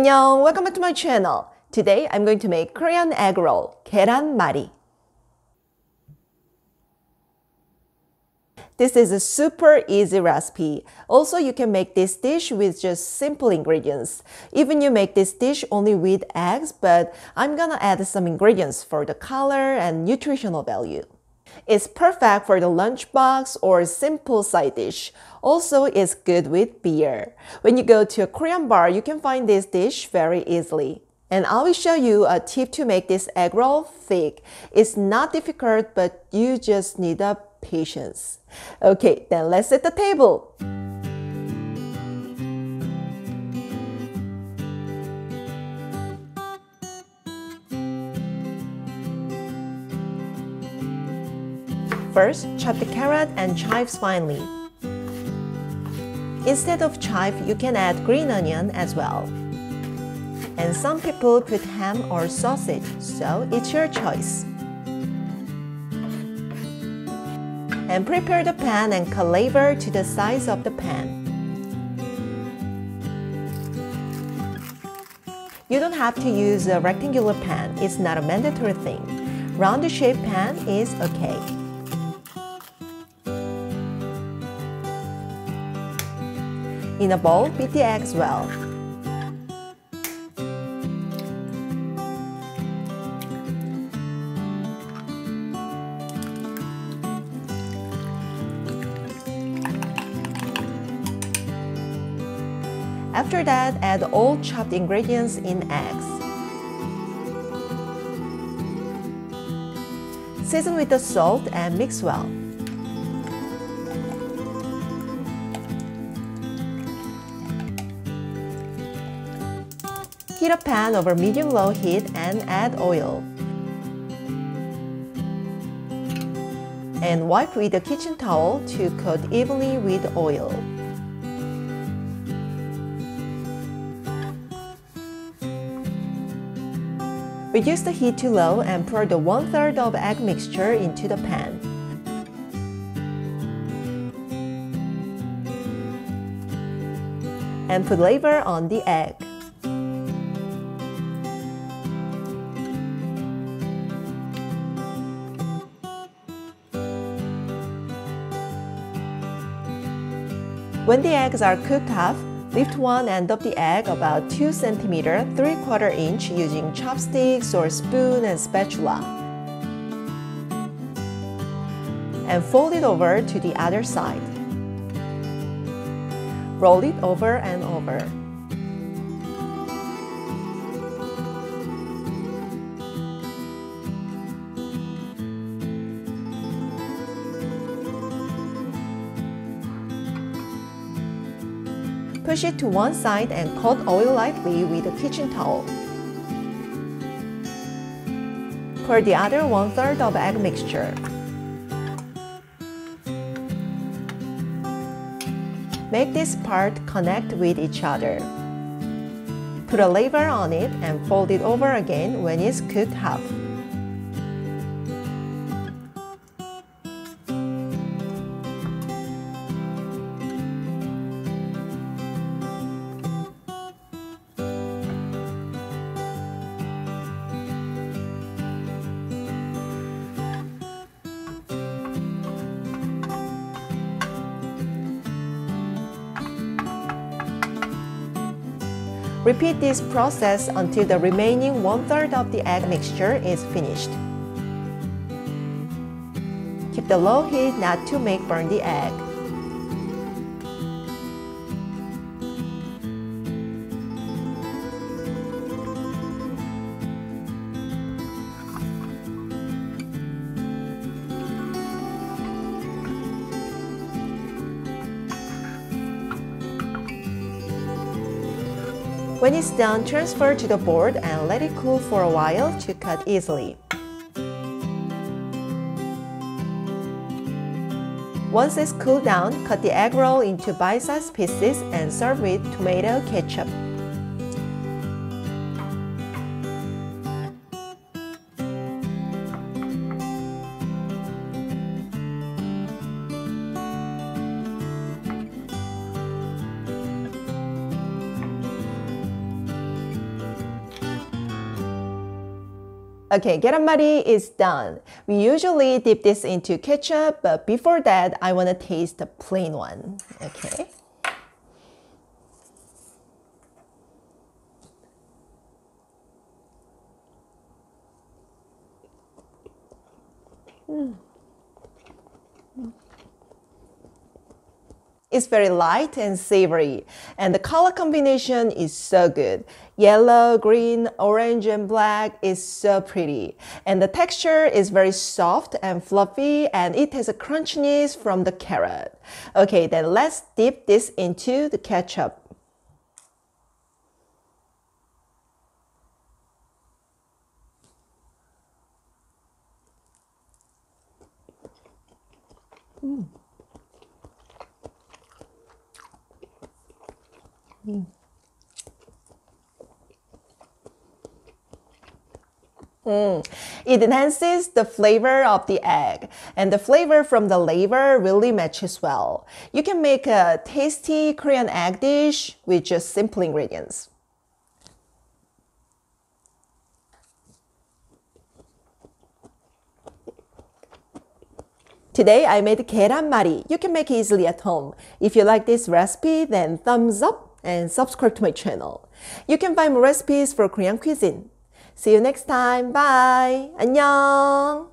안녕, welcome back to my channel. Today I'm going to make Korean egg roll, 계란말이. This is a super easy recipe. Also, you can make this dish with just simple ingredients. Even you make this dish only with eggs, but I'm gonna add some ingredients for the color and nutritional value. It's perfect for the lunchbox or simple side dish. Also, it's good with beer. When you go to a Korean bar, you can find this dish very easily. And I will show you a tip to make this egg roll thick. It's not difficult, but you just need a patience. Okay, then let's set the table. First, chop the carrot and chives finely. Instead of chive, you can add green onion as well. And some people put ham or sausage, so it's your choice. And prepare the pan and cut laver to the size of the pan. You don't have to use a rectangular pan, it's not a mandatory thing. Round-shaped pan is okay. In a bowl, beat the eggs well. After that, add all chopped ingredients in eggs. Season with the salt and mix well. Heat a pan over medium-low heat and add oil. And wipe with a kitchen towel to coat evenly with oil. Reduce the heat to low and pour the 1/3 of egg mixture into the pan. And put laver on the egg. When the eggs are cooked half, lift one end of the egg about 2 cm, 3/4 inch using chopsticks or spoon and spatula. And fold it over to the other side. Roll it over and over. Push it to one side and coat oil lightly with a kitchen towel. Pour the other 1/3 of egg mixture. Make this part connect with each other. Put a laver on it and fold it over again when it's cooked half. Repeat this process until the remaining 1/3 of the egg mixture is finished. Keep the low heat not to make burn the egg. When it's done, transfer to the board and let it cool for a while to cut easily. Once it's cooled down, cut the egg roll into bite-sized pieces and serve with tomato ketchup. Okay, 계란말이 is done. We usually dip this into ketchup, but before that, I want to taste the plain one. Okay. It's very light and savory, and the color combination is so good. Yellow, green, orange, and black is so pretty. And the texture is very soft and fluffy, and it has a crunchiness from the carrot. Okay, then let's dip this into the ketchup. It enhances the flavor of the egg, and the flavor from the laver really matches well. You can make a tasty Korean egg dish with just simple ingredients. Today I made 계란말이. You can make it easily at home. If you like this recipe, then thumbs up and subscribe to my channel. You can find more recipes for Korean cuisine. See you next time. Bye. 안녕.